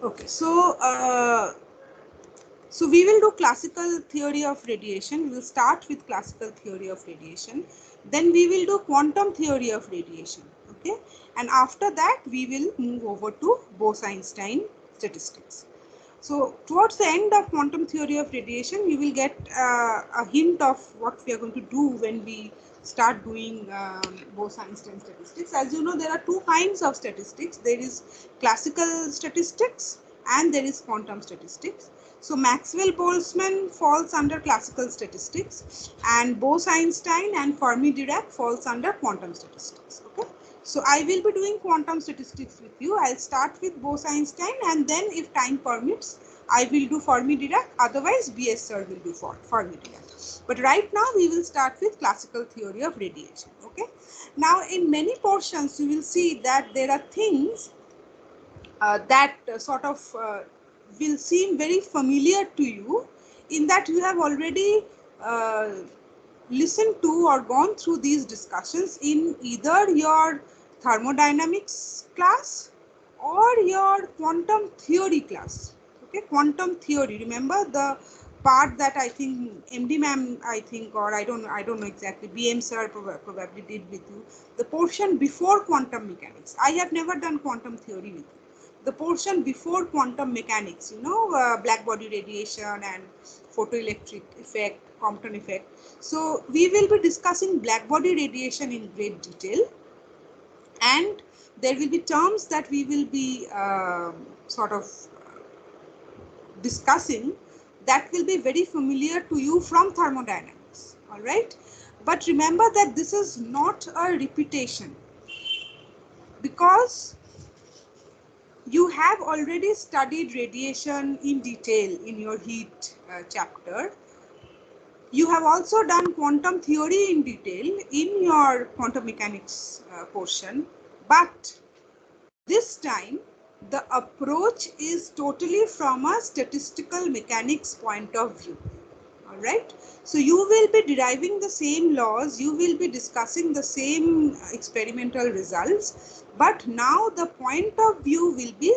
Okay, so we will do classical theory of radiation. We will start with classical theory of radiation. Then we will do quantum theory of radiation. Okay, and after that we will move over to Bose-Einstein statistics. So towards the end of quantum theory of radiation, you will get a hint of what we are going to do when we start doing Bose-Einstein statistics. As you know, there are two kinds of statistics. There is classical statistics and there is quantum statistics. So Maxwell-Boltzmann falls under classical statistics, and Bose-Einstein and Fermi-Dirac falls under quantum statistics. Okay. So I will be doing quantum statistics with you. I'll start with Bose-Einstein, and then if time permits, I will do Fermi-Dirac. Otherwise, BS sir will do Fermi-Dirac. But right now, we will start with classical theory of radiation. Okay. Now, in many portions, you will see that there are things that sort of will seem very familiar to you, in that you have already listened to or gone through these discussions in either your thermodynamics class or your quantum theory class. Okay, quantum theory. Remember the part that I think MD ma'am, I think, or I don't know exactly, BM sir probably did with you, the portion before quantum mechanics. I have never done quantum theory with you. The portion before quantum mechanics, you know, black body radiation and photoelectric effect, Compton effect. So we will be discussing black body radiation in great detail, and there will be terms that we will be sort of discussing that will be very familiar to you from thermodynamics. All right, but remember that this is not a repetition, because you have already studied radiation in detail in your heat chapter. You have also done quantum theory in detail in your quantum mechanics portion, but this time the approach is totally from a statistical mechanics point of view. All right, so you will be deriving the same laws, you will be discussing the same experimental results, but now the point of view will be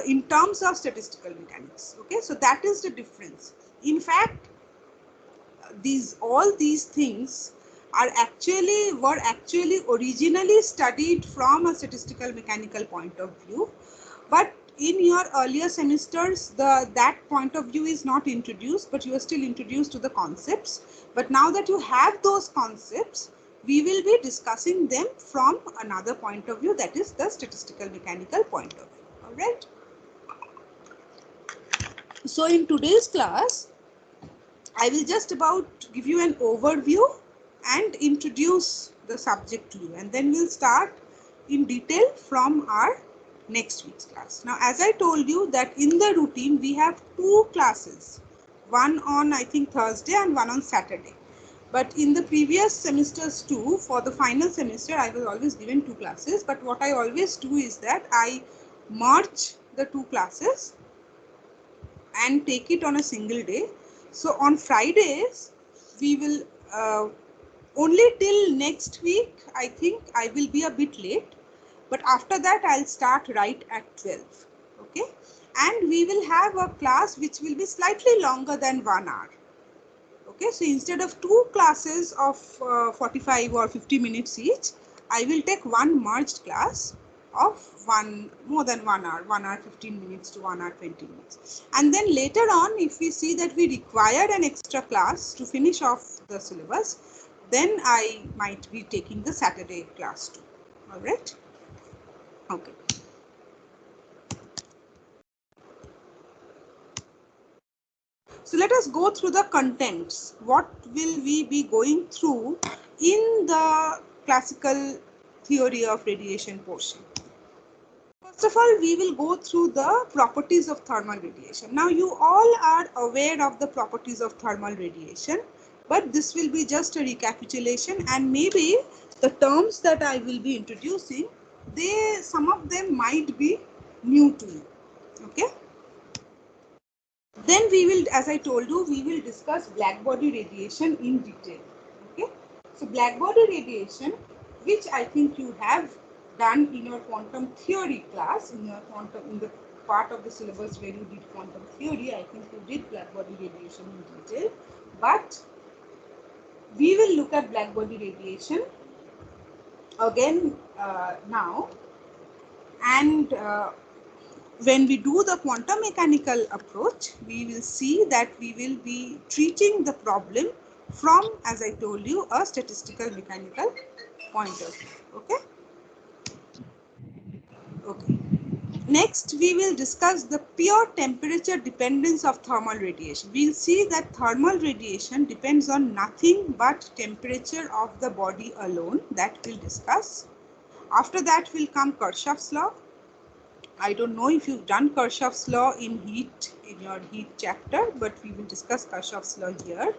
in terms of statistical mechanics. Okay, so that is the difference. In fact, all these things were actually originally studied from a statistical mechanical point of view, but in your earlier semesters that point of view is not introduced, but you are still introduced to the concepts. But now that you have those concepts, we will be discussing them from another point of view, that is the statistical mechanical point of view. All right, so in today's class I will just about give you an overview and introduce the subject to you, and then we'll start in detail from our next week's class. Now, as I told you that in the routine we have two classes, one on I think Thursday and one on Saturday. But in the previous semesters too, for the final semester, I was always given two classes. But what I always do is that I merge the two classes and take it on a single day. So on Fridays, we will only till next week, I think I will be a bit late, but after that I'll start right at 12. Okay, and we will have a class which will be slightly longer than 1 hour. Okay, so instead of two classes of 45 or 50 minutes each, I will take one merged class of more than 1 hour, 1 hour 15 minutes to 1 hour 20 minutes. And then later on, if we see that we require an extra class to finish off the syllabus, then I might be taking the Saturday class too. All right. Okay. So let us go through the contents. What will we be going through in the classical theory of radiation portion? First of all, we will go through the properties of thermal radiation. Now, you all are aware of the properties of thermal radiation, but this will be just a recapitulation, and maybe the terms that I will be introducing, some of them might be new to you. Okay. Then we will, as I told you, we will discuss black body radiation in detail. Okay. So black body radiation, which I think you have done in your quantum theory class, in the part of the syllabus where you did quantum theory. I think you did black body radiation in detail, but we will look at black body radiation again now, and when we do the quantum mechanical approach, we will see that we will be treating the problem from, as I told you, a statistical mechanical point of view. Okay. Okay. Next, we will discuss the pure temperature dependence of thermal radiation. We will see that thermal radiation depends on nothing but temperature of the body alone. That we'll discuss. After that will come Kirchhoff's law. I don't know if you've done Kirchhoff's law in your heat chapter, but we will discuss Kirchhoff's law here.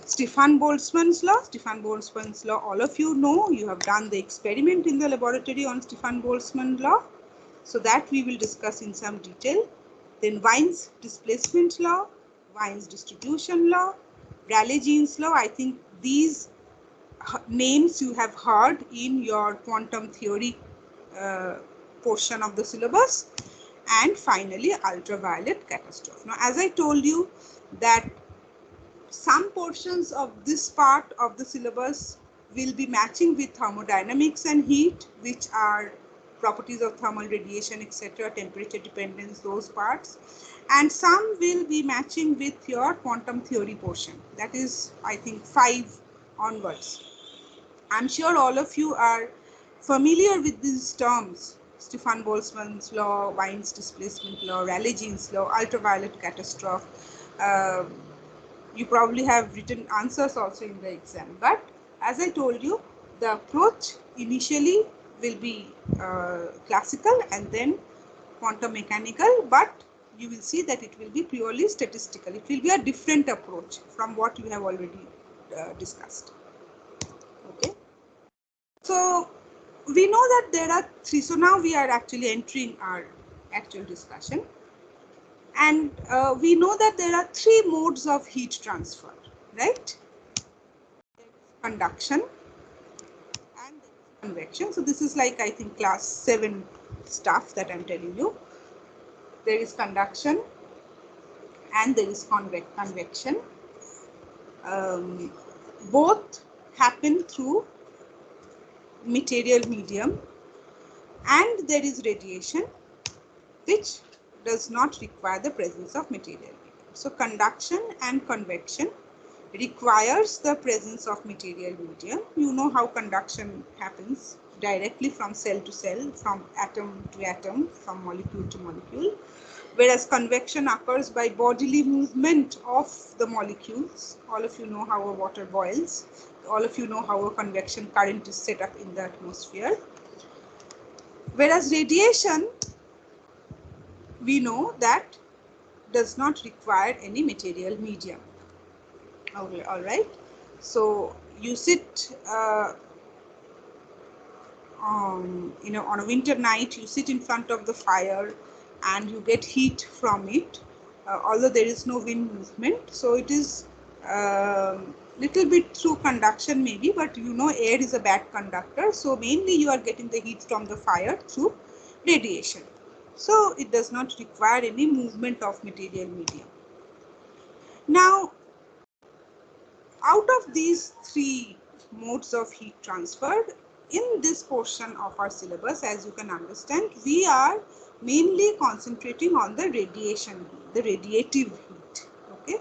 Stefan Boltzmann's law. Stefan Boltzmann's law, all of you know. You have done the experiment in the laboratory on Stefan Boltzmann law. So that we will discuss in some detail. Then Wien's displacement law, Wien's distribution law, Rayleigh-Jean's law. I think these names you have heard in your quantum theory portion of the syllabus. And finally, ultraviolet catastrophe. Now, as I told you that some portions of this part of the syllabus will be matching with thermodynamics and heat, which are properties of thermal radiation, etc., temperature dependence, those parts. And some will be matching with your quantum theory portion. That is, I think, 5 onwards. I'm sure all of you are familiar with these terms: Stefan Boltzmann's law, Wien's displacement law, Rayleigh-Jean's law, ultraviolet catastrophe. You probably have written answers also in the exam. But as I told you, the approach initially will be classical and then quantum mechanical, but you will see that it will be purely statistical. It will be a different approach from what you have already discussed. Okay. So we know that there are 3. So now we are actually entering our actual discussion. And we know that there are 3 modes of heat transfer, right? Conduction and convection. So this is like, I think, class 7 stuff that I'm telling you. There is conduction and there is convection. Both happen through material medium, and there is radiation, which does not require the presence of material medium. So conduction and convection requires the presence of material medium. You know how conduction happens directly from cell to cell, from atom to atom, from molecule to molecule, whereas convection occurs by bodily movement of the molecules. All of you know how a water boils. All of you know how a convection current is set up in the atmosphere. Whereas radiation, we know that does not require any material medium. Okay, all right. So you sit, on a winter night, you sit in front of the fire and you get heat from it, although there is no wind movement. So it is little bit through conduction maybe, but you know air is a bad conductor. So mainly you are getting the heat from the fire through radiation. So it does not require any movement of material medium. Now, out of these 3 modes of heat transfer, in this portion of our syllabus, as you can understand, we are mainly concentrating on the radiation heat, the radiative heat. Okay.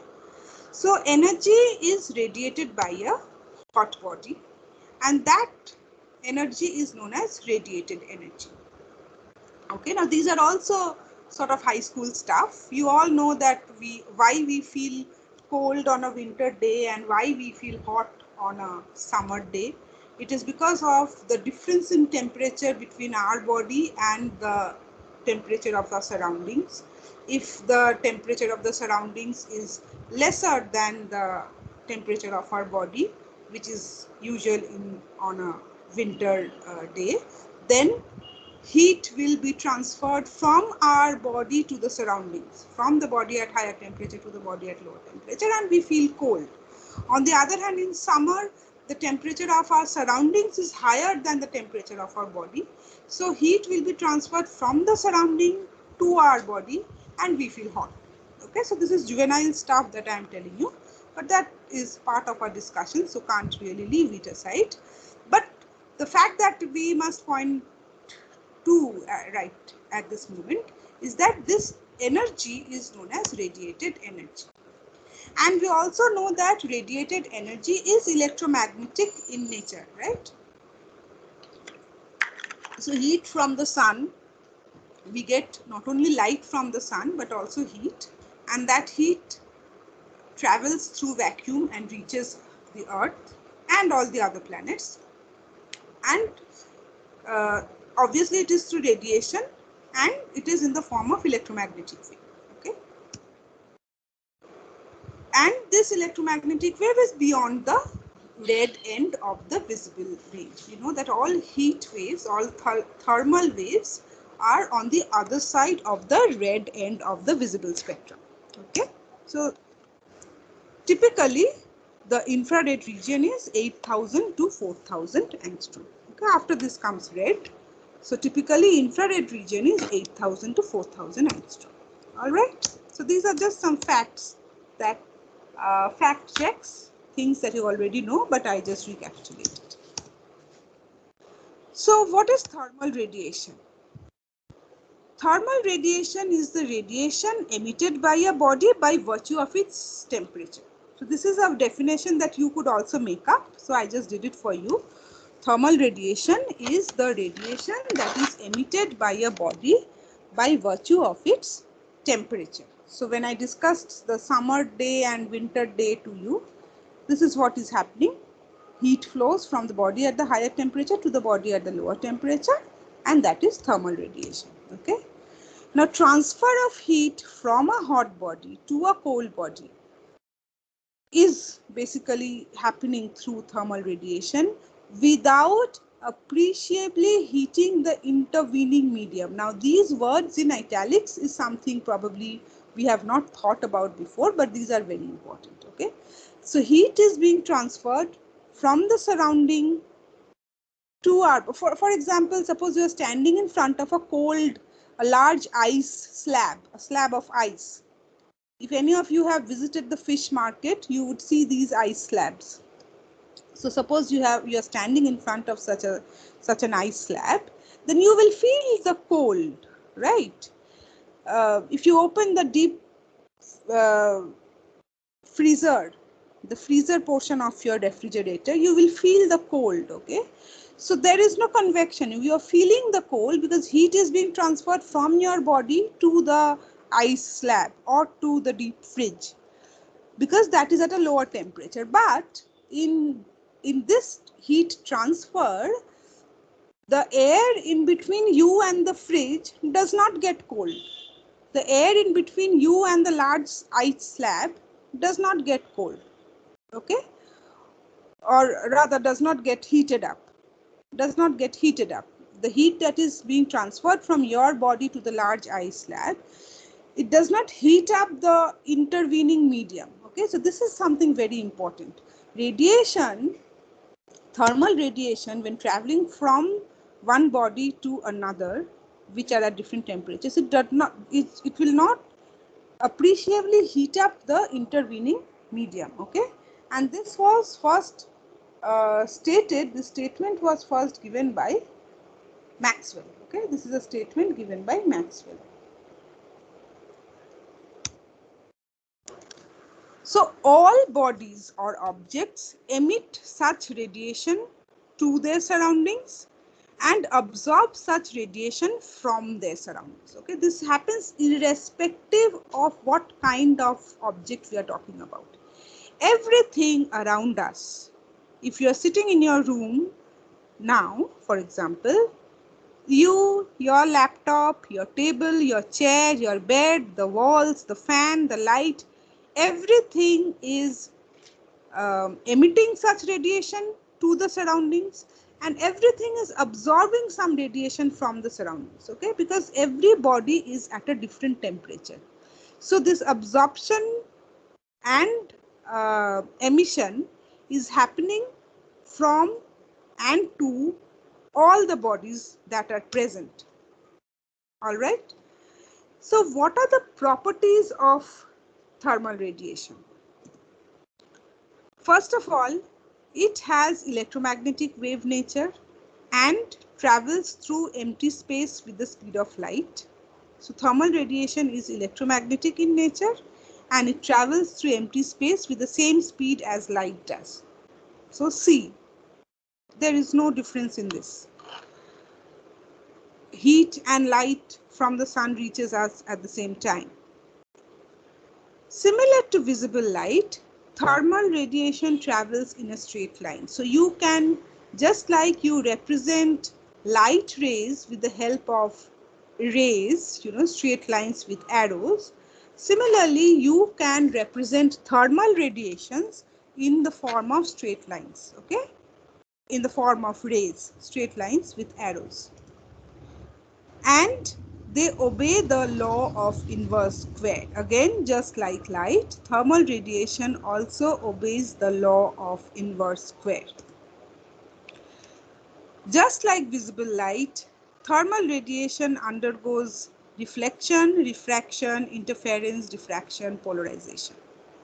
So energy is radiated by a hot body, and that energy is known as radiated energy. Okay, now these are also sort of high school stuff. You all know that why we feel cold on a winter day and why we feel hot on a summer day. It is because of the difference in temperature between our body and the temperature of the surroundings. If the temperature of the surroundings is lesser than the temperature of our body, which is usual on a winter day, then heat will be transferred from our body to the surroundings, from the body at higher temperature to the body at lower temperature, and we feel cold. On the other hand, in summer, the temperature of our surroundings is higher than the temperature of our body. So heat will be transferred from the surrounding to our body and we feel hot. Okay, so this is juvenile stuff that I am telling you, but that is part of our discussion, so can't really leave it aside. But the fact that we must point to right at this moment is that this energy is known as radiated energy. And we also know that radiated energy is electromagnetic in nature, right? So heat from the sun, we get not only light from the sun but also heat, and that heat travels through vacuum and reaches the earth and all the other planets, and obviously it is through radiation and it is in the form of electromagnetic wave. Okay, and this electromagnetic wave is beyond the red end of the visible range. You know that all heat waves, all thermal waves are on the other side of the red end of the visible spectrum. Okay, so typically the infrared region is 8000 to 4000 angstrom. Okay, after this comes red. So typically infrared region is 8000 to 4000 angstrom. All right, so these are just some facts that fact checks, things that you already know, but I just recapitulated. So what is thermal radiation? Thermal radiation is the radiation emitted by a body by virtue of its temperature. So this is a definition that you could also make up. So I just did it for you. Thermal radiation is the radiation that is emitted by a body by virtue of its temperature. So when I discussed the summer day and winter day to you, this is what is happening. Heat flows from the body at the higher temperature to the body at the lower temperature, and that is thermal radiation. Okay. Now transfer of heat from a hot body to a cold body is basically happening through thermal radiation without appreciably heating the intervening medium. Now these words in italics is something probably we have not thought about before, but these are very important. Okay, so heat is being transferred from the surrounding to our, for example, suppose you are standing in front of a large ice slab, a slab of ice. If any of you have visited the fish market, you would see these ice slabs. So suppose you are standing in front of such an ice slab, then you will feel the cold, right? If you open the deep freezer, the freezer portion of your refrigerator, you will feel the cold. Okay, so there is no convection. You are feeling the cold because heat is being transferred from your body to the ice slab or to the deep fridge, because that is at a lower temperature. But in this heat transfer, the air in between you and the fridge does not get cold. The air in between you and the large ice slab does not get cold. Okay, or rather does not get heated up. The heat that is being transferred from your body to the large ice slab, it does not heat up the intervening medium. Okay, so this is something very important. Radiation, thermal radiation, when traveling from one body to another, which are at different temperatures, it will not appreciably heat up the intervening medium. Okay, and this was first this statement was first given by Maxwell. Okay, this is a statement given by Maxwell. So all bodies or objects emit such radiation to their surroundings and absorb such radiation from their surroundings. Okay, this happens irrespective of what kind of object we are talking about. Everything around us, if you are sitting in your room now, for example, your laptop, your table, your chair, your bed, the walls, the fan, the light, everything is emitting such radiation to the surroundings, and everything is absorbing some radiation from the surroundings. Okay, because every body is at a different temperature. So this absorption and emission is happening from and to all the bodies that are present. All right. So what are the properties of thermal radiation? First of all, it has electromagnetic wave nature and travels through empty space with the speed of light. So thermal radiation is electromagnetic in nature and it travels through empty space with the same speed as light does. So see, there is no difference in this. Heat and light from the sun reaches us at the same time. Similar to visible light, thermal radiation travels in a straight line. So you can, just like you represent light rays with the help of rays, straight lines with arrows, similarly you can represent thermal radiations in the form of straight lines, okay? In the form of rays, straight lines with arrows. And they obey the law of inverse square. Again, just like light, thermal radiation also obeys the law of inverse square. Just like visible light, thermal radiation undergoes reflection, refraction, interference, diffraction, polarization,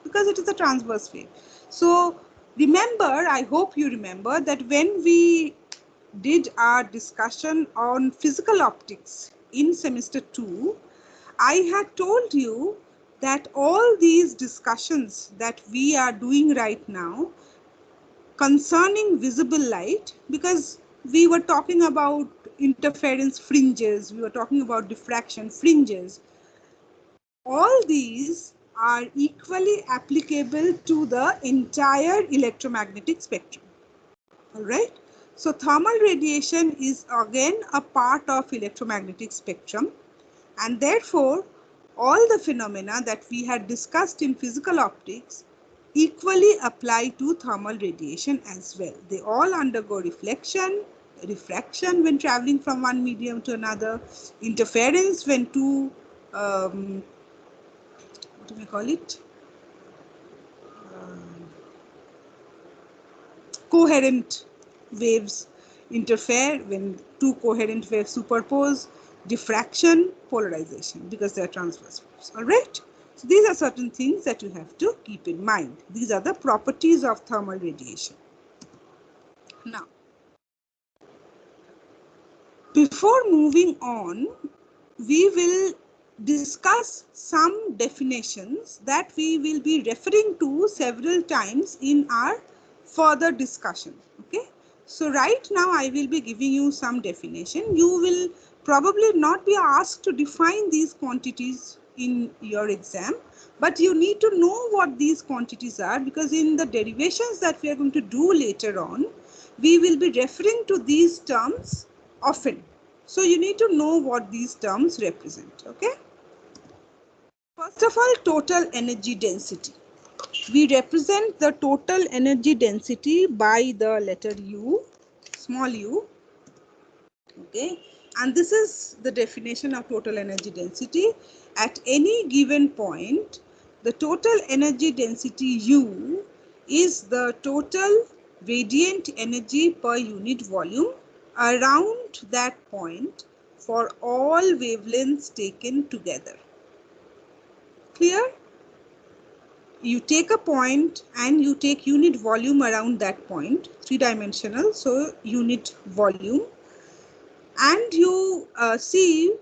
because it is a transverse wave. So remember, I hope you remember that when we did our discussion on physical optics in semester 2, I had told you that all these discussions that we are doing right now concerning visible light, because we were talking about interference fringes, we were talking about diffraction fringes, all these are equally applicable to the entire electromagnetic spectrum. All right. So thermal radiation is again a part of electromagnetic spectrum, and therefore all the phenomena that we had discussed in physical optics equally apply to thermal radiation as well. They all undergo reflection, refraction when traveling from one medium to another, interference when two, what do we call it? Coherent waves interfere when two coherent waves superpose, diffraction, polarization, because they are transverse waves. All right. So these are certain things that you have to keep in mind. These are the properties of thermal radiation. Now, before moving on, we will discuss some definitions that we will be referring to several times in our further discussion. Okay. So right now I will be giving you some definition. You will probably not be asked to define these quantities in your exam, but you need to know what these quantities are, because in the derivations that we are going to do later on, we will be referring to these terms often. So you need to know what these terms represent. Okay. First of all, total energy density. We represent the total energy density by the letter U, small u. Okay. And this is the definition of total energy density. At any given point, the total energy density U is the total radiant energy per unit volume around that point for all wavelengths taken together. Clear? You take a point and you take unit volume around that point, three-dimensional, so unit volume, and you see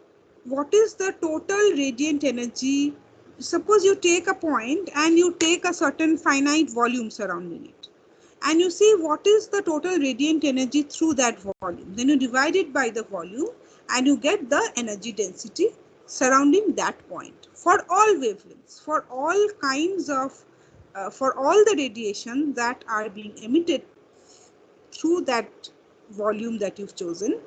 what is the total radiant energy. Suppose you take a point and you take a certain finite volume surrounding it, and you see what is the total radiant energy through that volume. Then you divide it by the volume and you get the energy density surrounding that point for all wavelengths, for all kinds of, for all the radiation that are being emitted through that volume that you've chosen.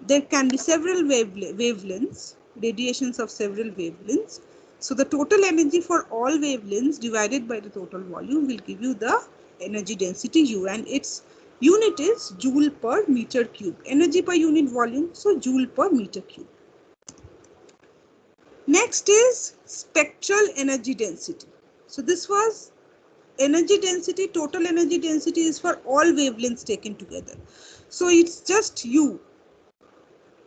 There can be several wavelengths, radiations of several wavelengths. So the total energy for all wavelengths divided by the total volume will give you the energy density U, and its unit is joule per meter cube. Energy per unit volume, so joule per meter cube. Next is spectral energy density. So this was energy density, total energy density is for all wavelengths taken together. So it's just U,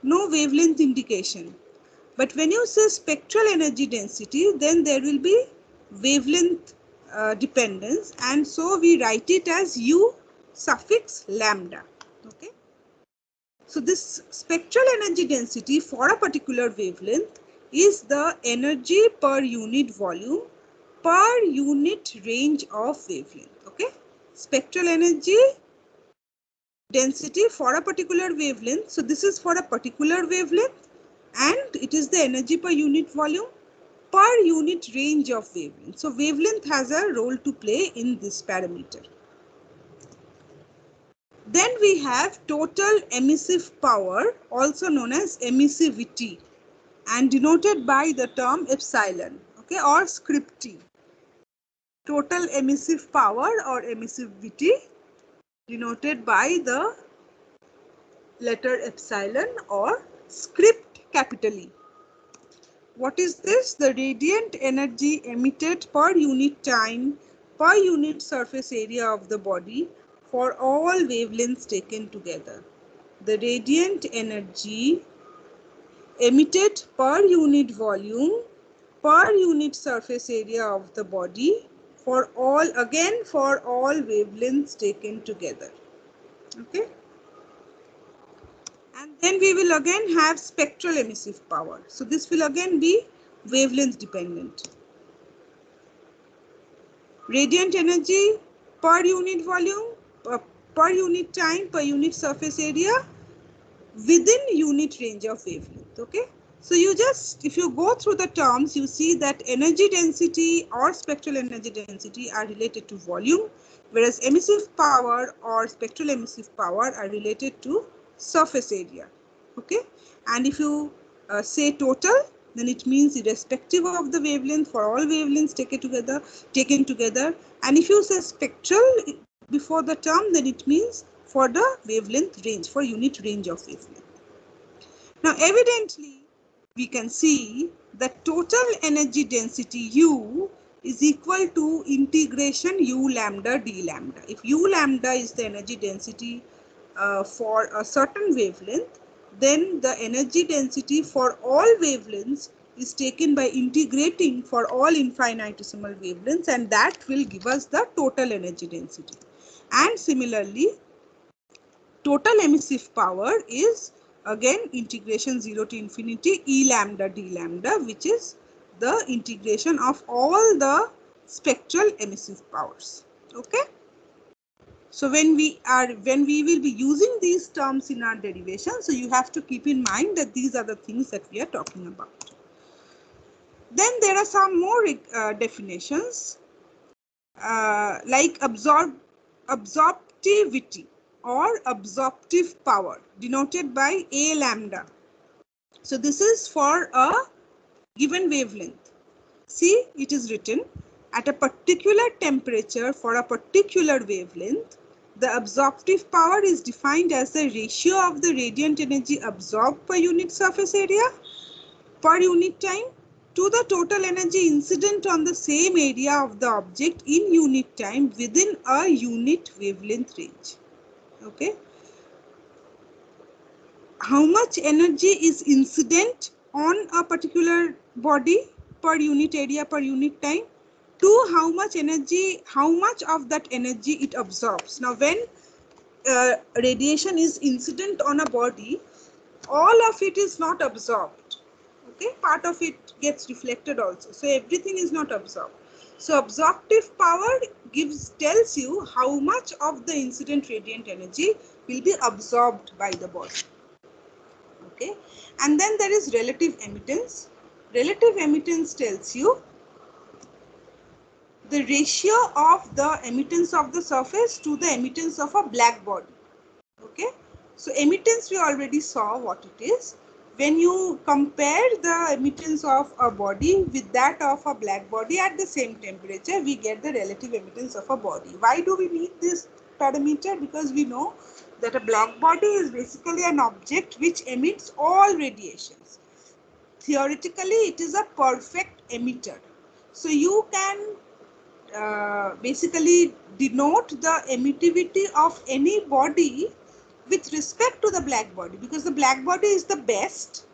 no wavelength indication. But when you say spectral energy density, then there will be wavelength dependence, and so we write it as U suffix lambda. Okay. So this spectral energy density for a particular wavelength is the energy per unit volume per unit range of wavelength. Okay. Spectral energy density for a particular wavelength. So this is for a particular wavelength, and it is the energy per unit volume per unit range of wavelength. So wavelength has a role to play in this parameter. Then we have total emissive power, also known as emissivity, and denoted by the term epsilon, okay, or script T. Total emissive power or emissivity denoted by the letter epsilon or script capital E. What is this? The radiant energy emitted per unit time per unit surface area of the body for all wavelengths taken together. The radiant energy emitted per unit volume per unit surface area of the body for all wavelengths taken together. Okay. And then we will again have spectral emissive power. So this will again be wavelength dependent. Radiant energy per unit volume, per unit time, per unit surface area within unit range of wavelength. Okay. So you just, if you go through the terms, you see that energy density or spectral energy density are related to volume, whereas emissive power or spectral emissive power are related to surface area. Okay. And if you say total, then it means irrespective of the wavelength for all wavelengths taken together. And if you say spectral before the term, then it means for the wavelength range, for unit range of wavelength. Now evidently we can see that total energy density U is equal to integration U lambda d lambda. If U lambda is the energy density for a certain wavelength, then the energy density for all wavelengths is taken by integrating for all infinitesimal wavelengths, and that will give us the total energy density. And similarly, total emissive power is again integration 0 to infinity E lambda d lambda, which is the integration of all the spectral emissive powers. Okay. So when we will be using these terms in our derivation, so you have to keep in mind that these are the things that we are talking about. Then there are some more definitions like absorptivity or absorptive power, denoted by A lambda. So this is for a given wavelength. See, it is written at a particular temperature for a particular wavelength, the absorptive power is defined as the ratio of the radiant energy absorbed per unit surface area per unit time to the total energy incident on the same area of the object in unit time within a unit wavelength range. Okay. How much energy is incident on a particular body per unit area per unit time, to how much of that energy it absorbs. Now when radiation is incident on a body, all of it is not absorbed. Okay, part of it gets reflected also, so everything is not absorbed. So absorptive power tells you how much of the incident radiant energy will be absorbed by the body. Okay, and then there is relative emittance. Relative emittance tells you the ratio of the emittance of the surface to the emittance of a black body. Okay, so emittance we already saw what it is. When you compare the emittance of a body with that of a black body at the same temperature, we get the relative emittance of a body. Why do we need this parameter? Because we know that a black body is basically an object which emits all radiations. Theoretically, it is a perfect emitter. So you can basically denote the emittivity of any body with respect to the black body, because the black body is the best,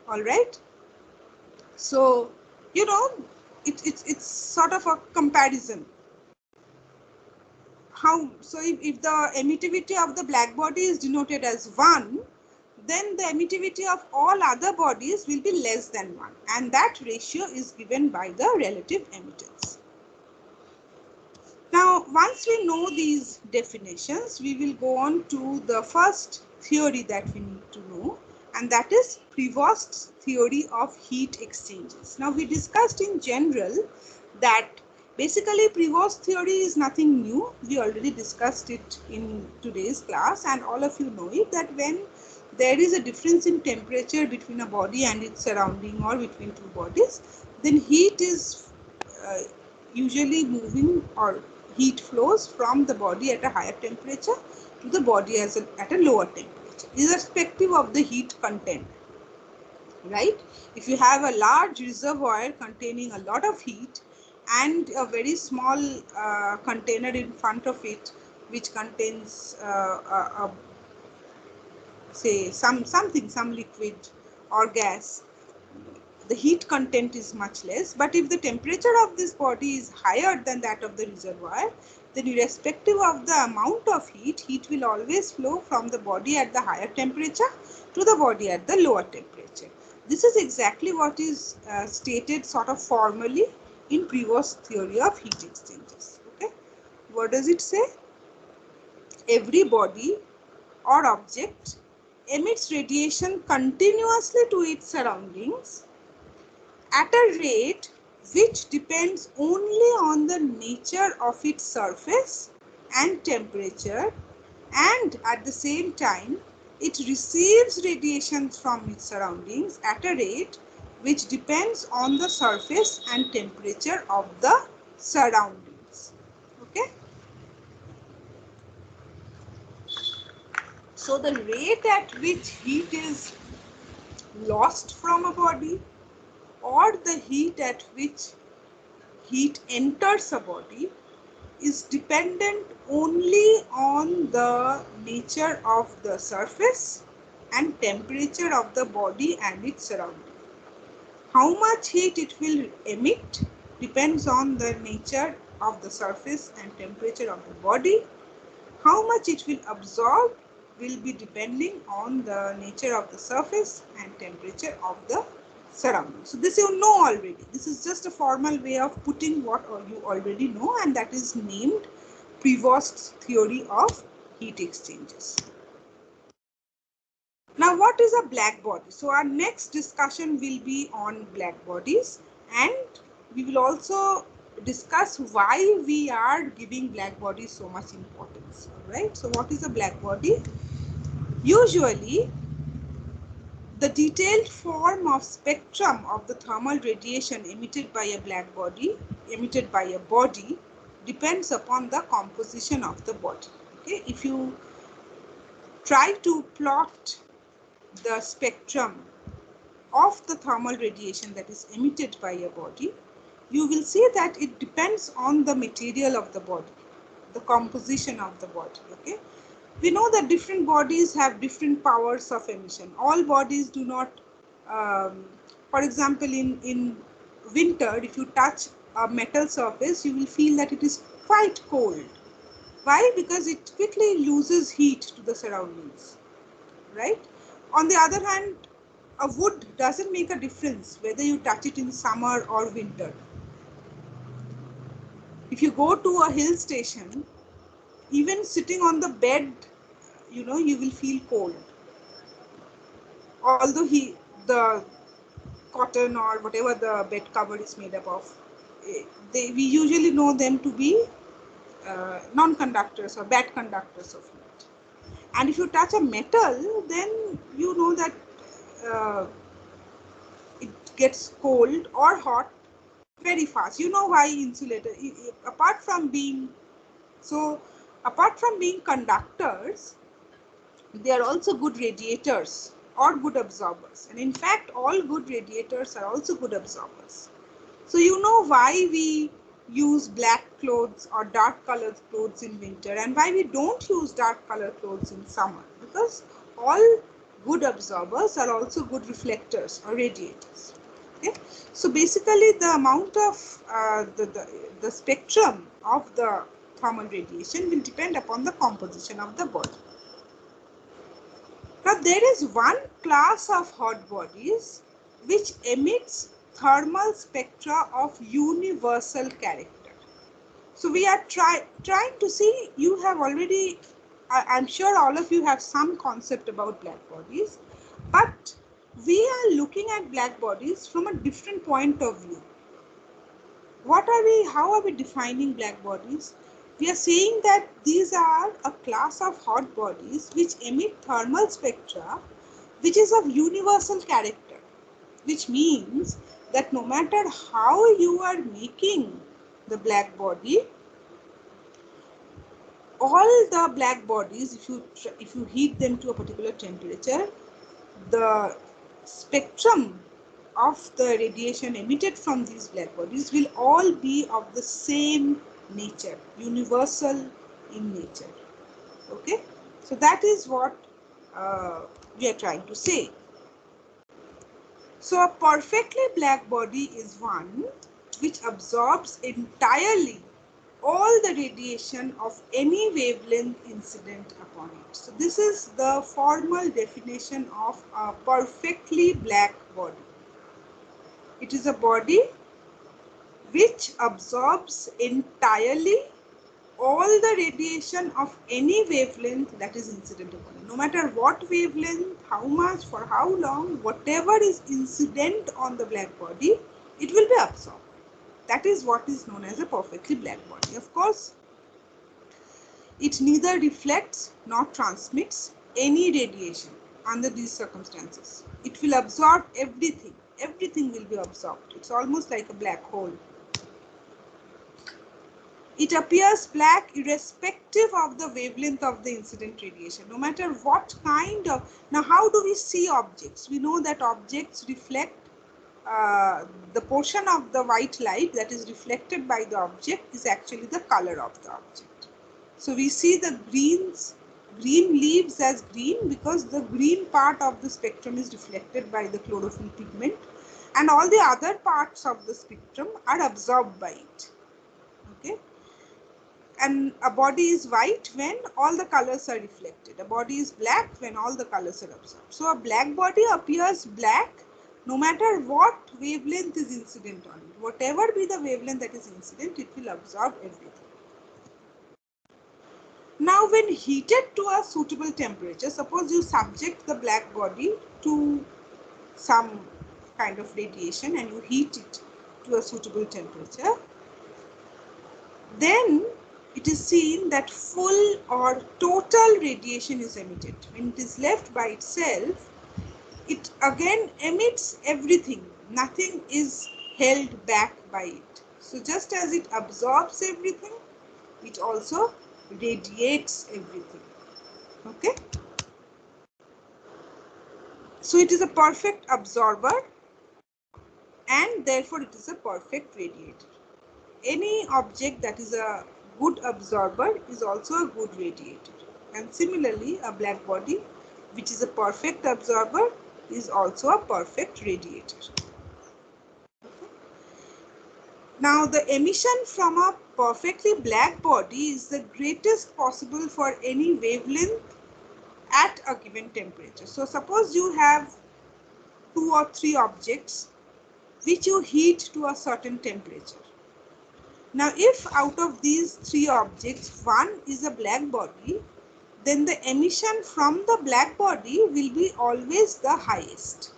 all right, So, you know, it's sort of a comparison. So if the emittivity of the black body is denoted as 1, then the emittivity of all other bodies will be less than 1, and that ratio is given by the relative emittance. Now, once we know these definitions, we will go on to the first theory that we need to know, and that is Prevost's theory of heat exchanges. Now, we discussed in general that basically Prevost's theory is nothing new. We already discussed it in today's class, and all of you know it, that when there is a difference in temperature between a body and its surrounding, or between two bodies, then heat is usually moving, or heat flows from the body at a higher temperature to the body at a lower temperature, irrespective of the heat content, right? If you have a large reservoir containing a lot of heat and a very small container in front of it which contains say some liquid or gas, the heat content is much less. But if the temperature of this body is higher than that of the reservoir, then irrespective of the amount of heat, heat will always flow from the body at the higher temperature to the body at the lower temperature. This is exactly what is stated sort of formally in Prevost's theory of heat exchanges. Okay, what does it say? Every body or object emits radiation continuously to its surroundings at a rate which depends only on the nature of its surface and temperature, and at the same time it receives radiation from its surroundings at a rate which depends on the surface and temperature of the surroundings. Okay, so the rate at which heat is lost from a body, or the heat at which heat enters a body, is dependent only on the nature of the surface and temperature of the body and its surrounding. How much heat it will emit depends on the nature of the surface and temperature of the body. How much it will absorb will be depending on the nature of the surface and temperature of the surroundings. So this you know already. This is just a formal way of putting what you already know, and that is named Prevost's theory of heat exchanges. Now, what is a black body? So our next discussion will be on black bodies, and we will also discuss why we are giving black bodies so much importance. All right. So what is a black body? Usually, the detailed form of spectrum of the thermal radiation emitted by a black body, depends upon the composition of the body. Okay, if you try to plot the spectrum of the thermal radiation that is emitted by a body, you will see that it depends on the material of the body, the composition of the body. Okay, we know that different bodies have different powers of emission. All bodies do not, for example, in winter, if you touch a metal surface, you will feel that it is quite cold. Why? Because it quickly loses heat to the surroundings, right? On the other hand, a wood doesn't make a difference whether you touch it in summer or winter. If you go to a hill station, even sitting on the bed, you will feel cold. Although the cotton or whatever the bed cover is made up of, we usually know them to be non-conductors or bad conductors of heat. And if you touch a metal, then you know that it gets cold or hot very fast. You know why insulator, apart from being conductors, they are also good radiators or good absorbers. And in fact, all good radiators are also good absorbers. So you know why we use black clothes or dark colored clothes in winter, and why we don't use dark colored clothes in summer, because all good absorbers are also good reflectors or radiators. Okay, So basically the amount of the spectrum of the thermal radiation will depend upon the composition of the body. Now there is one class of hot bodies which emits thermal spectra of universal character. So we are trying to see, you have already, I'm sure all of you have some concept about black bodies, but we are looking at black bodies from a different point of view. How are we defining black bodies? We are saying that these are a class of hot bodies which emit thermal spectra which is of universal character, which means that no matter how you are making the black body, all the black bodies, if you heat them to a particular temperature, the spectrum of the radiation emitted from these black bodies will all be of the same nature, universal in nature. Okay, so that is what we are trying to say. So a perfectly black body is one which absorbs entirely all the radiation of any wavelength incident upon it. So this is the formal definition of a perfectly black body. It is a body which absorbs entirely all the radiation of any wavelength that is incident upon it. No matter what wavelength, how much, for how long, whatever is incident on the black body, it will be absorbed. That is what is known as a perfectly black body. Of course, it neither reflects nor transmits any radiation under these circumstances. It will absorb everything. Everything will be absorbed. It's almost like a black hole. It appears black irrespective of the wavelength of the incident radiation, no matter what kind of... Now, how do we see objects? We know that objects reflect the portion of the white light that is reflected by the object is actually the color of the object. So we see the green leaves as green because the green part of the spectrum is reflected by the chlorophyll pigment, and all the other parts of the spectrum are absorbed by it. Okay. And a body is white when all the colors are reflected. A body is black when all the colors are absorbed. So a black body appears black no matter what wavelength is incident on it. Whatever be the wavelength that is incident, it will absorb everything. Now, when heated to a suitable temperature, suppose you subject the black body to some kind of radiation and you heat it to a suitable temperature, then it is seen that full or total radiation is emitted. When it is left by itself, it again emits everything. Nothing is held back by it. So just as it absorbs everything, it also radiates everything. Okay. So it is a perfect absorber and therefore it is a perfect radiator. Any object that is a good absorber is also a good radiator. And similarly, a black body which is a perfect absorber is also a perfect radiator. Now, the emission from a perfectly black body is the greatest possible for any wavelength at a given temperature. So, suppose you have 2 or 3 objects which you heat to a certain temperature. Now, if out of these 3 objects, one is a black body, then the emission from the black body will be always the highest.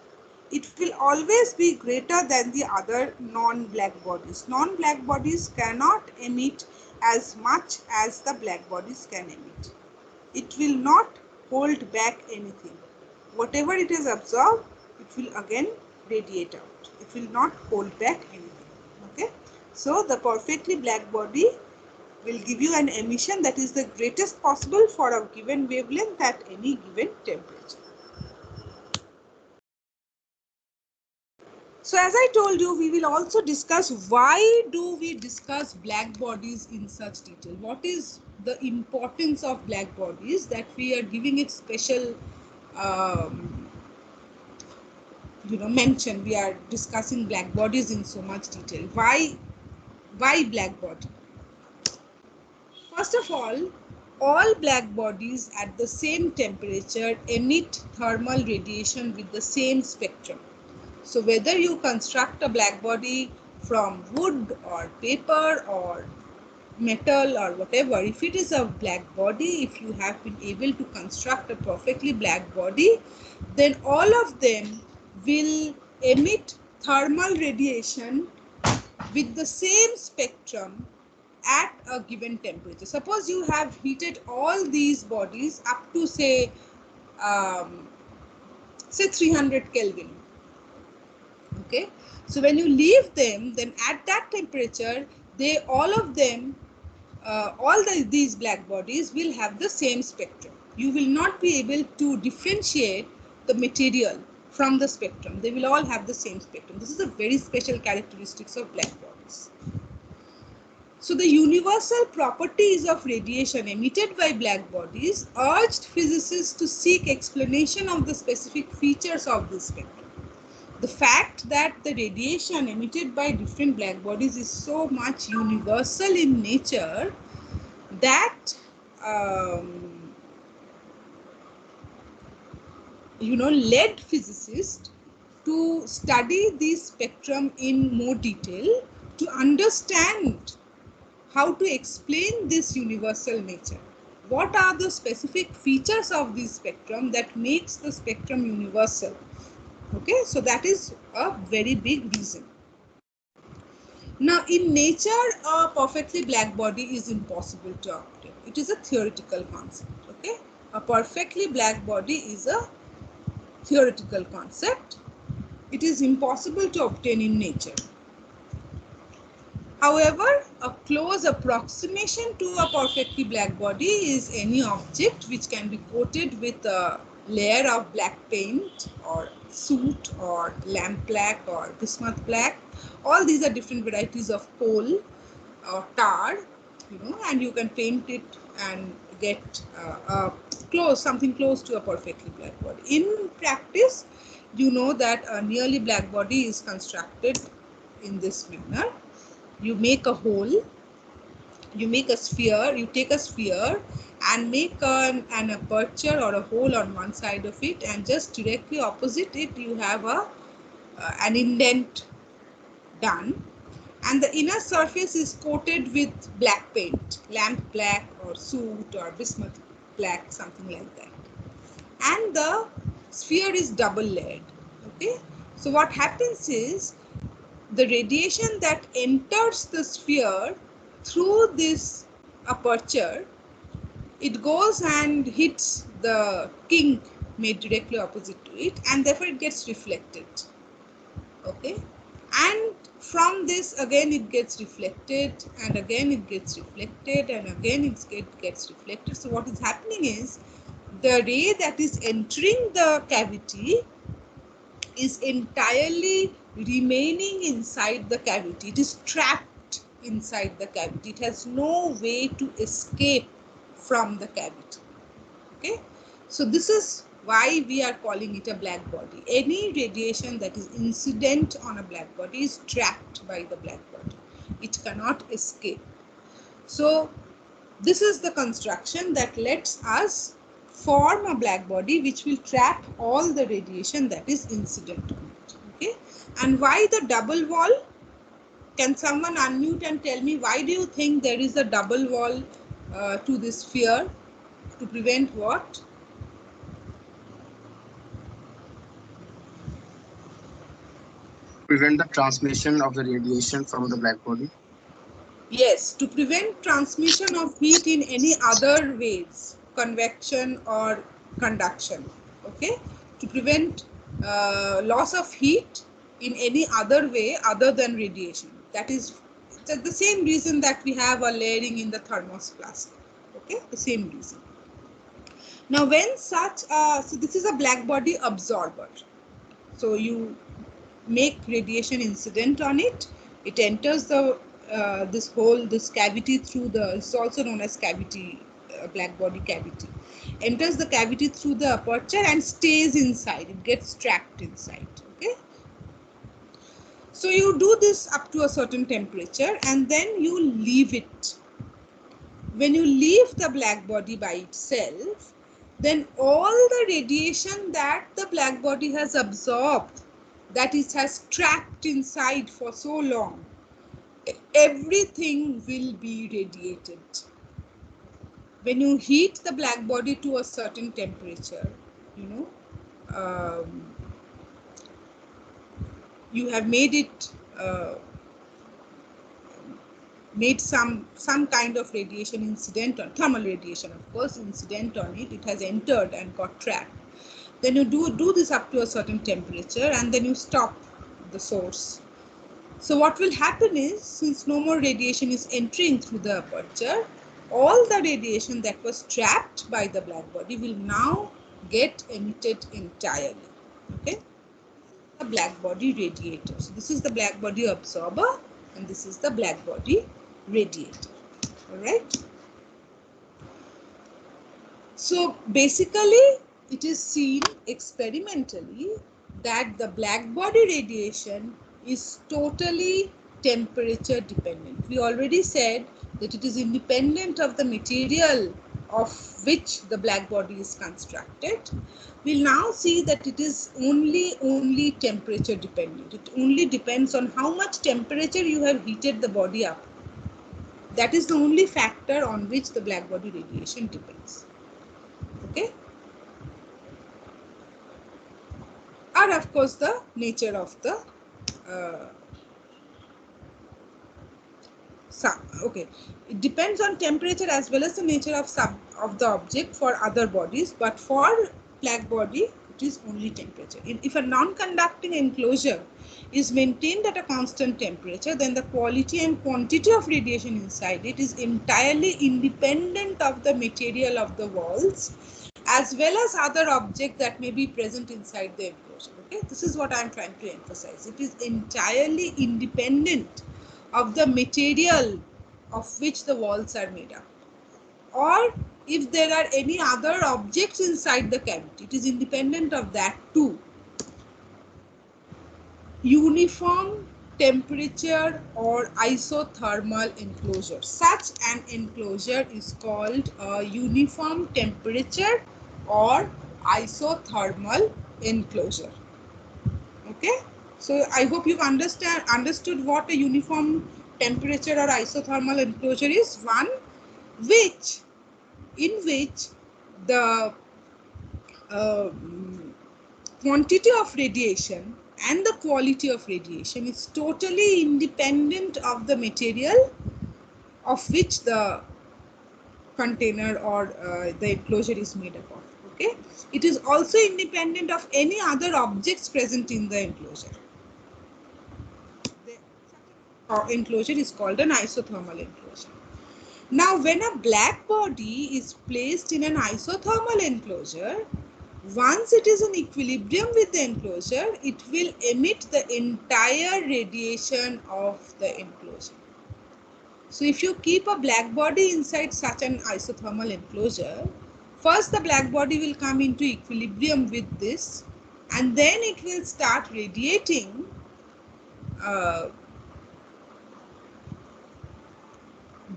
It will always be greater than the other non-black bodies. Non-black bodies cannot emit as much as the black bodies can emit. It will not hold back anything. Whatever it is absorbed, it will again radiate out. It will not hold back anything. Okay. So the perfectly black body will give you an emission that is the greatest possible for a given wavelength at any given temperature. So as I told you, we will also discuss why do we discuss black bodies in such detail. What is the importance of black bodies that we are giving it special mention. We are discussing black bodies in so much detail. Why black body? First of all black bodies at the same temperature emit thermal radiation with the same spectrum. So whether you construct a black body from wood or paper or metal or whatever, if it is a black body, if you have been able to construct a perfectly black body, then all of them will emit thermal radiation with the same spectrum at a given temperature. Suppose you have heated all these bodies up to say 300 Kelvin. Okay, so when you leave them, then at that temperature, all of them, these black bodies will have the same spectrum. You will not be able to differentiate the material from the spectrum. They will all have the same spectrum. This is a very special characteristics of black bodies. So the universal properties of radiation emitted by black bodies urged physicists to seek explanation of the specific features of this spectrum. The fact that the radiation emitted by different black bodies is so much universal in nature that led physicists to study this spectrum in more detail to understand how to explain this universal nature. What are the specific features of this spectrum that makes the spectrum universal? Okay, so that is a very big reason. Now, in nature, a perfectly black body is impossible to obtain. It is a theoretical concept. Okay, a perfectly black body is a theoretical concept. It is impossible to obtain in nature. However, a close approximation to a perfectly black body is any object which can be coated with a layer of black paint or soot or lamp black or bismuth black. All these are different varieties of coal or tar, and you can paint it and get something close to a perfectly black body. In practice, you know that a nearly black body is constructed in this manner. You make a hole, you make a sphere, you take a sphere and make an aperture or a hole on one side of it, and just directly opposite it you have an indent done, and the inner surface is coated with black paint, lamp black or soot or bismuth black, something like that, and the sphere is double layered. Okay, so what happens is the radiation that enters the sphere through this aperture, it goes and hits the kink made directly opposite to it, and therefore it gets reflected. Okay, and from this again it gets reflected, and again it gets reflected, and again it gets reflected. So what is happening is the ray that is entering the cavity is entirely remaining inside the cavity. It is trapped inside the cavity. It has no way to escape from the cavity. Okay, so this is why we are calling it a black body. Any radiation that is incident on a black body is trapped by the black body. It cannot escape. So this is the construction that lets us form a black body which will trap all the radiation that is incident on it. Okay, and why the double wall? Can someone unmute and tell me why do you think there is a double wall to this sphere? To prevent what? Prevent the transmission of the radiation from the black body. Yes, to prevent transmission of heat in any other ways, convection or conduction. Okay, to prevent loss of heat in any other way other than radiation. That is the same reason that we have a layering in the thermos. Okay, the same reason. Now, when so this is a black body absorber. So you make radiation incident on it. It enters the this cavity through the, it's also known as cavity, black body cavity, enters the cavity through the aperture and stays inside. It gets trapped inside. Okay, So you do this up to a certain temperature and then you leave it. When you leave the black body by itself, then all the radiation that the black body has absorbed, that it has trapped inside for so long, everything will be radiated. When you heat the black body to a certain temperature, you know, you have made it made some kind of radiation incident on thermal radiation, of course, incident on it. It has entered and got trapped. Then you do this up to a certain temperature and then you stop the source. So what will happen is, since no more radiation is entering through the aperture, all the radiation that was trapped by the black body will now get emitted entirely. Okay, the black body radiator. So this is the black body absorber and this is the black body radiator. All right. So basically, it is seen experimentally that the black body radiation is totally temperature dependent. We already said that it is independent of the material of which the black body is constructed. We'll now see that it is only temperature dependent. It only depends on how much temperature you have heated the body up. That is the only factor on which the black body radiation depends. Okay, or of course the nature of the okay, it depends on temperature as well as the nature of the object for other bodies, but for black body it is only temperature. If a non-conducting enclosure is maintained at a constant temperature, then the quality and quantity of radiation inside it is entirely independent of the material of the walls as well as other objects that may be present inside the enclosure. Okay, this is what I am trying to emphasize. It is entirely independent of the material of which the walls are made up, or if there are any other objects inside the cavity, it is independent of that too. Uniform temperature or isothermal enclosure. Such an enclosure is called a uniform temperature or isothermal enclosure. Okay, so I hope you've understood what a uniform temperature or isothermal enclosure is. One in which the quantity of radiation and the quality of radiation is totally independent of the material of which the container or the enclosure is made up of. Okay, it is also independent of any other objects present in the enclosure. The enclosure is called an isothermal enclosure. Now, when a black body is placed in an isothermal enclosure, once it is in equilibrium with the enclosure, it will emit the entire radiation of the enclosure. So if you keep a black body inside such an isothermal enclosure, first the black body will come into equilibrium with this, and then it will start radiating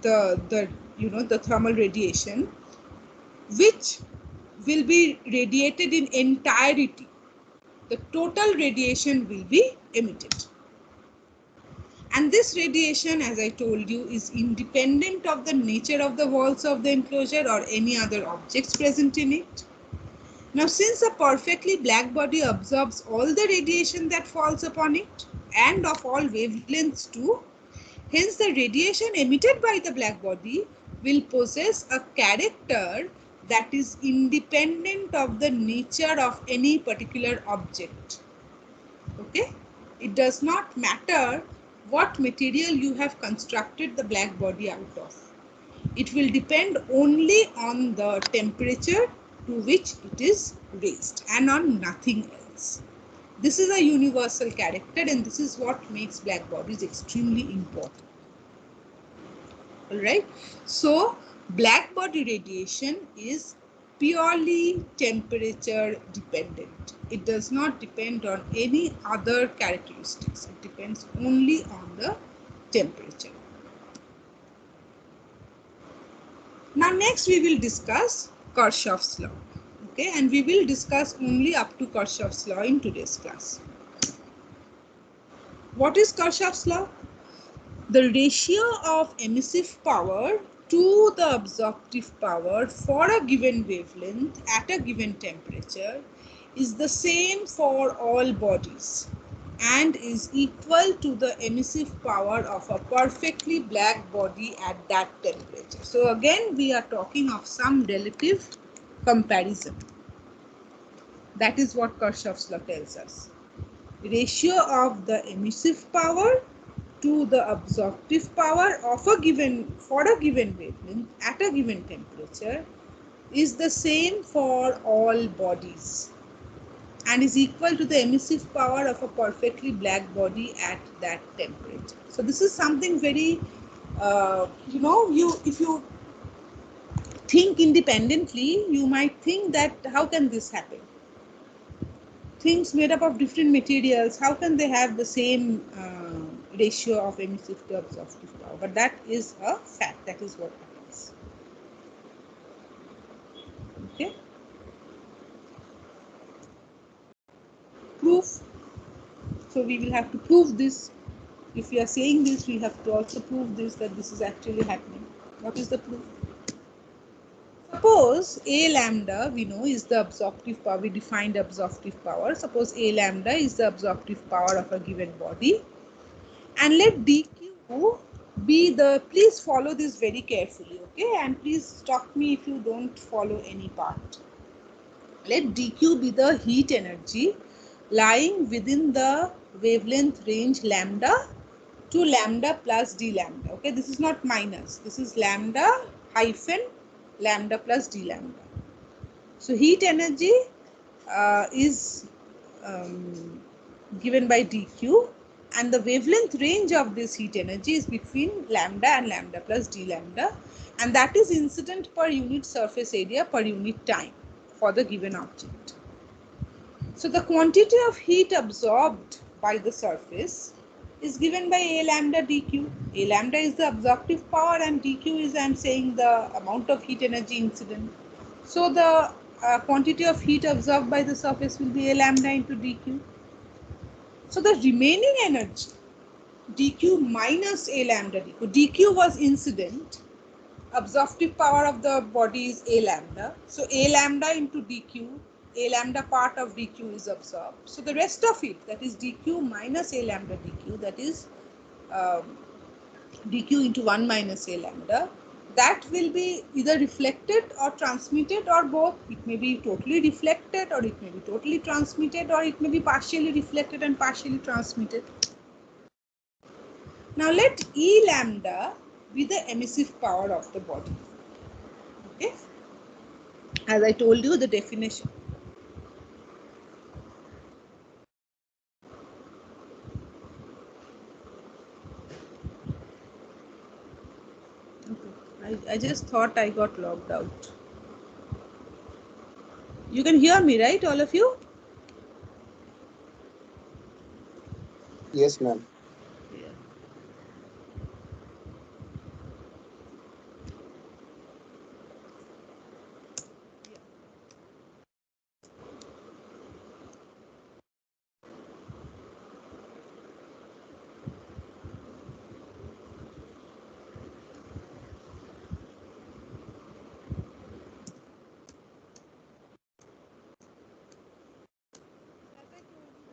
the thermal radiation, which will be radiated in entirety. The total radiation will be emitted. And this radiation, as I told you, is independent of the nature of the walls of the enclosure or any other objects present in it. Now, since a perfectly black body absorbs all the radiation that falls upon it and of all wavelengths too, hence the radiation emitted by the black body will possess a character that is independent of the nature of any particular object. Okay, it does not matter what material you have constructed the black body out of. It will depend only on the temperature to which it is raised and on nothing else. This is a universal character, and this is what makes black bodies extremely important. All right, so black body radiation is purely temperature dependent. It does not depend on any other characteristics. It depends only on the temperature. Now next we will discuss Kirchhoff's law. Okay, and we will discuss only up to Kirchhoff's law in today's class. What is Kirchhoff's law? The ratio of emissive power to the absorptive power for a given wavelength at a given temperature is the same for all bodies and is equal to the emissive power of a perfectly black body at that temperature. So again we are talking of some relative comparison. That is what Kirchhoff's law tells us. Ratio of the emissive power to the absorptive power of a given wavelength at a given temperature is the same for all bodies and is equal to the emissive power of a perfectly black body at that temperature. So this is something very if you think independently, you might think that how can this happen? Things made up of different materials, how can they have the same ratio of emissive to absorptive power? But that is a fact. That is what happens. Okay. Proof. So we will have to prove this. If we are saying this, we have to also prove this, that this is actually happening. What is the proof? Suppose A lambda, we know, is the absorptive power. We defined absorptive power. Suppose A lambda is the absorptive power of a given body. And let dq be the, please follow this very carefully, okay, and please stop me if you don't follow any part. Let dq be the heat energy lying within the wavelength range lambda to lambda plus d lambda. Okay, this is not minus, this is lambda hyphen lambda plus d lambda. So heat energy is given by dq, and the wavelength range of this heat energy is between lambda and lambda plus d lambda, and that is incident per unit surface area per unit time for the given object. So the quantity of heat absorbed by the surface is given by A lambda dq. A lambda is the absorptive power and dq is, I am saying, the amount of heat energy incident. So the quantity of heat absorbed by the surface will be A lambda into dq. So the remaining energy dq minus A lambda dq. dq was incident. Absorptive power of the body is A lambda. So A lambda into dq. A lambda part of dq is absorbed. So the rest of it, that is dq minus A lambda dq, that is dq into 1 minus A lambda, that will be either reflected or transmitted or both. It may be totally reflected or it may be totally transmitted, or it may be partially reflected and partially transmitted. Now let E lambda be the emissive power of the body. Okay, as I told you the definition. Okay. I just thought I got logged out. You can hear me, right, all of you? Yes, ma'am. Yeah.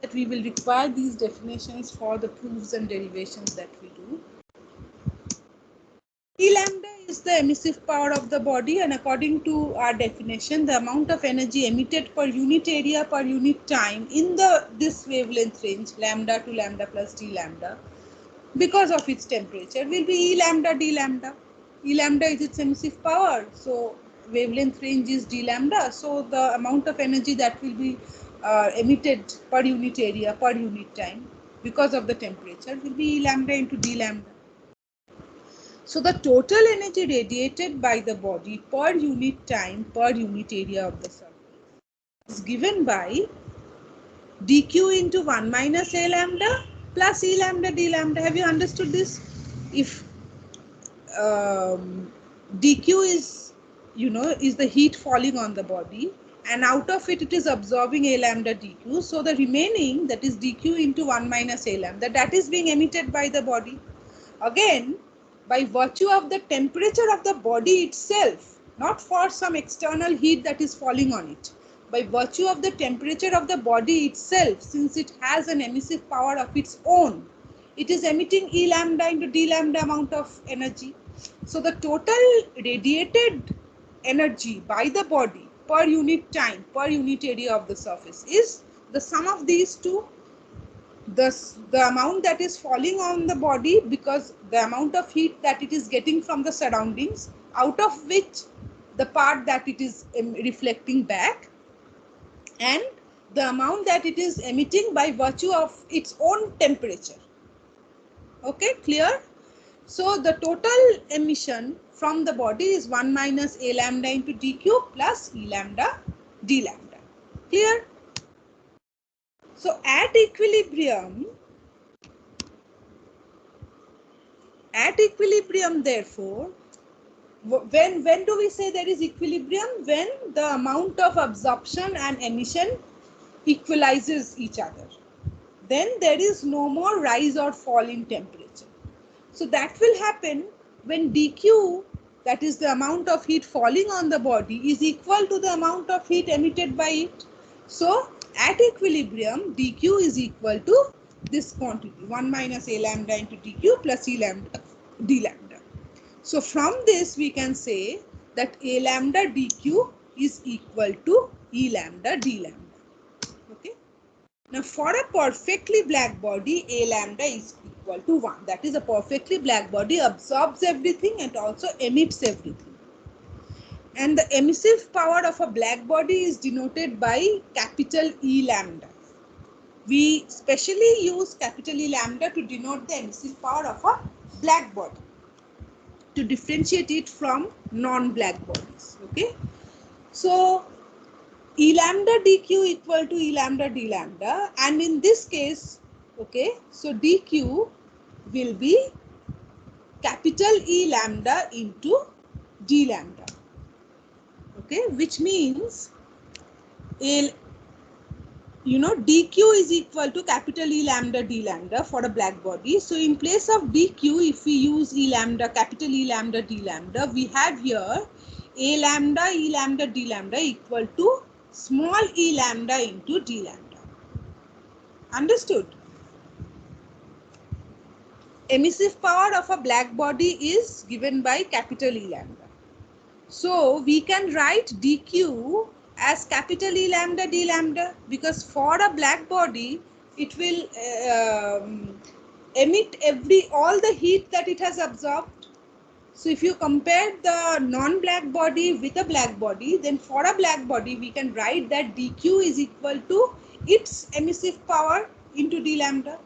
That we will require these definitions for the proofs and derivations that we do. E lambda is the emissive power of the body, and according to our definition, the amount of energy emitted per unit area per unit time in this wavelength range, lambda to lambda plus d lambda, because of its temperature, will be E lambda d lambda. E lambda is its emissive power, so wavelength range is d lambda. So the amount of energy that will be emitted per unit area per unit time because of the temperature will be E lambda into d lambda. So the total energy radiated by the body per unit time per unit area of the surface is given by dq into 1 minus a lambda plus e lambda d lambda. Have you understood this? If dq is, is the heat falling on the body, and out of it it is absorbing a lambda dq, so the remaining, that is dq into 1 minus a lambda, that is being emitted by the body. Again, by virtue of the temperature of the body itself, not for some external heat that is falling on it, by virtue of the temperature of the body itself, since it has an emissive power of its own, it is emitting E lambda into D lambda amount of energy. So the total radiated energy by the body per unit time, per unit area of the surface is the sum of these two. The amount that is falling on the body, because the amount of heat that it is getting from the surroundings, out of which the part that it is reflecting back, and the amount that it is emitting by virtue of its own temperature. Okay, clear? So the total emission from the body is 1 minus a lambda into dq plus e lambda d lambda. Clear? So at equilibrium, therefore, when do we say there is equilibrium? When the amount of absorption and emission equalizes each other. Then there is no more rise or fall in temperature. So that will happen when dq, that is the amount of heat falling on the body, is equal to the amount of heat emitted by it. So at equilibrium, dq is equal to this quantity, 1 minus a lambda into dq plus e lambda d lambda. So from this we can say that a lambda dq is equal to e lambda d lambda. Okay. Now for a perfectly black body, a lambda is equal to 1. That is, a perfectly black body absorbs everything and also emits everything. And the emissive power of a black body is denoted by capital E lambda. We specially use capital E lambda to denote the emissive power of a black body, to differentiate it from non-black bodies. Okay. So E lambda dq equal to E lambda d lambda, and in this case, okay, so dq will be capital E lambda into d lambda, okay, which means a, dq is equal to capital E lambda d lambda for a black body. So in place of dq, if we use E lambda, capital E lambda d lambda, we have here a lambda E lambda d lambda equal to small e lambda into d lambda. Understood? Emissive power of a black body is given by capital E lambda. So we can write dq as capital E lambda d lambda, because for a black body it will emit all the heat that it has absorbed. So if you compare the non-black body with a black body, then for a black body we can write that dq is equal to its emissive power into d lambda.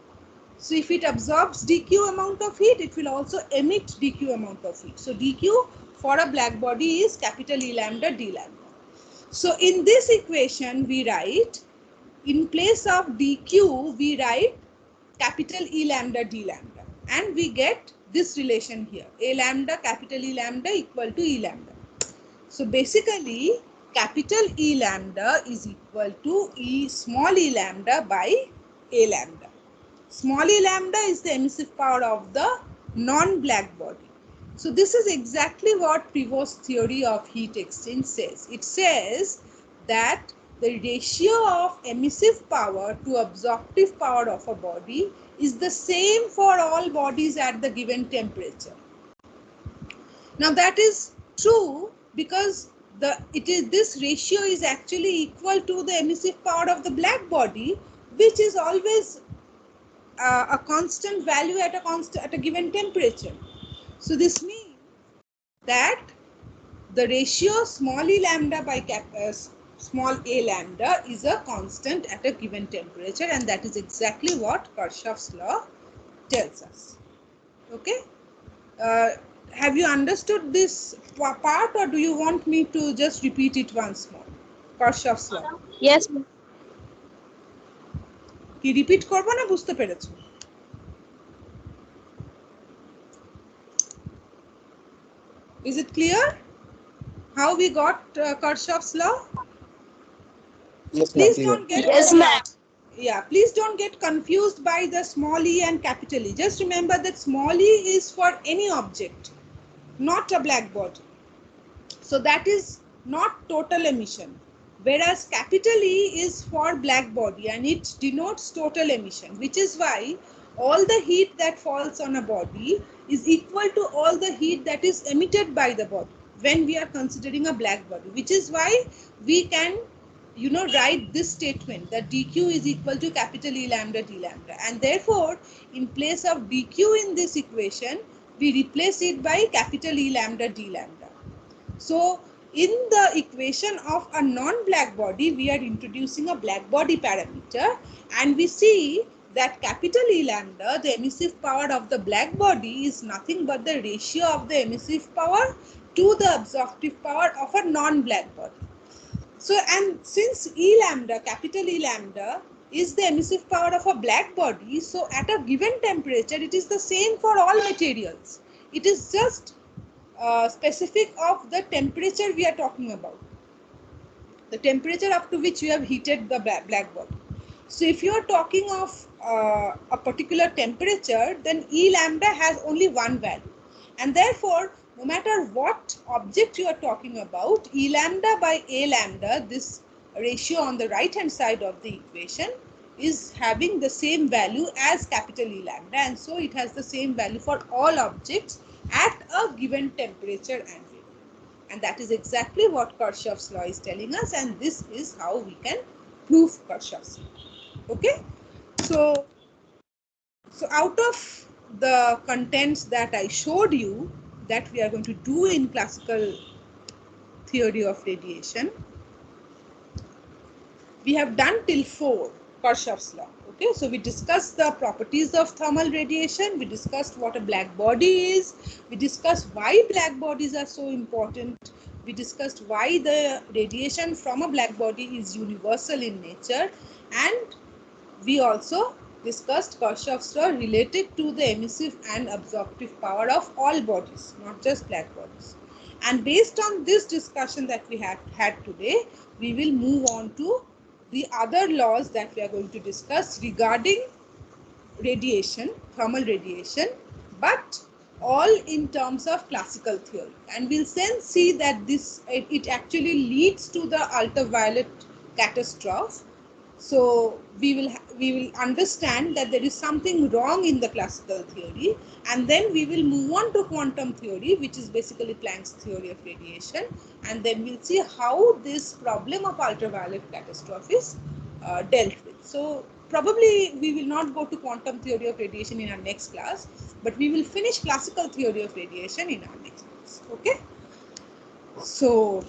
So if it absorbs dq amount of heat, it will also emit dq amount of heat. So dq for a black body is capital E lambda d lambda. So in this equation we write, in place of dq we write capital E lambda d lambda, and we get this relation here, a lambda capital E lambda equal to E lambda. So basically capital E lambda is equal to small e lambda by a lambda. Small e lambda is the emissive power of the non-black body. So this is exactly what Prevost theory of heat exchange says. It says that the ratio of emissive power to absorptive power of a body is the same for all bodies at the given temperature. Now that is true because this ratio is actually equal to the emissive power of the black body, which is always a constant value at a given temperature. So this means that the ratio small e lambda by small a lambda is a constant at a given temperature, and that is exactly what Kirchhoff's law tells us. Okay. have you understood this part, or do you want me to just repeat it once more? Kirchhoff's law. Yes, ma'am. কি repeat করব না বুঝতে পেরেছো? Is it clear how we got Kirchhoff's law? Yes, ma'am. Please Clear. don't get Yes, ma'am. yeah, please don't get confused by the small e and capital E. Just remember that small e is for any object, not a black body. So that is not total emission, whereas capital E is for black body and it denotes total emission, which is why all the heat that falls on a body is equal to all the heat that is emitted by the body when we are considering a black body, which is why we can write this statement that dq is equal to capital E lambda d lambda, and therefore in place of dq in this equation we replace it by capital E lambda d lambda. So in the equation of a non-black body, we are introducing a black body parameter, and we see that capital E lambda, the emissive power of the black body, is nothing but the ratio of the emissive power to the absorptive power of a non-black body. So, and since E lambda, capital E lambda, is the emissive power of a black body, so at a given temperature, it is the same for all materials. It is just specific of the temperature we are talking about, the temperature up to which you have heated the black body. So if you are talking of a particular temperature, then E lambda has only one value, and therefore no matter what object you are talking about, E lambda by A lambda, this ratio on the right hand side of the equation, is having the same value as capital E lambda, and so it has the same value for all objects at a given temperature and rate. And that is exactly what Kirchhoff's law is telling us, and this is how we can prove Kirchhoff's law. Okay, so out of the contents that I showed you that we are going to do in classical theory of radiation, we have done till 4, Kirchhoff's law. Okay, so we discussed the properties of thermal radiation, we discussed what a black body is, we discussed why black bodies are so important, we discussed why the radiation from a black body is universal in nature, and we also discussed Kirchhoff's law related to the emissive and absorptive power of all bodies, not just black bodies. And based on this discussion that we have had today, we will move on to the other laws that we are going to discuss regarding radiation, thermal radiation, but all in terms of classical theory. And we'll then see that it actually leads to the ultraviolet catastrophe. So we will understand that there is something wrong in the classical theory, and then we will move on to quantum theory, which is basically Planck's theory of radiation, and then we'll see how this problem of ultraviolet catastrophe is dealt with. So probably we will not go to quantum theory of radiation in our next class, but we will finish classical theory of radiation in our next class. Okay, so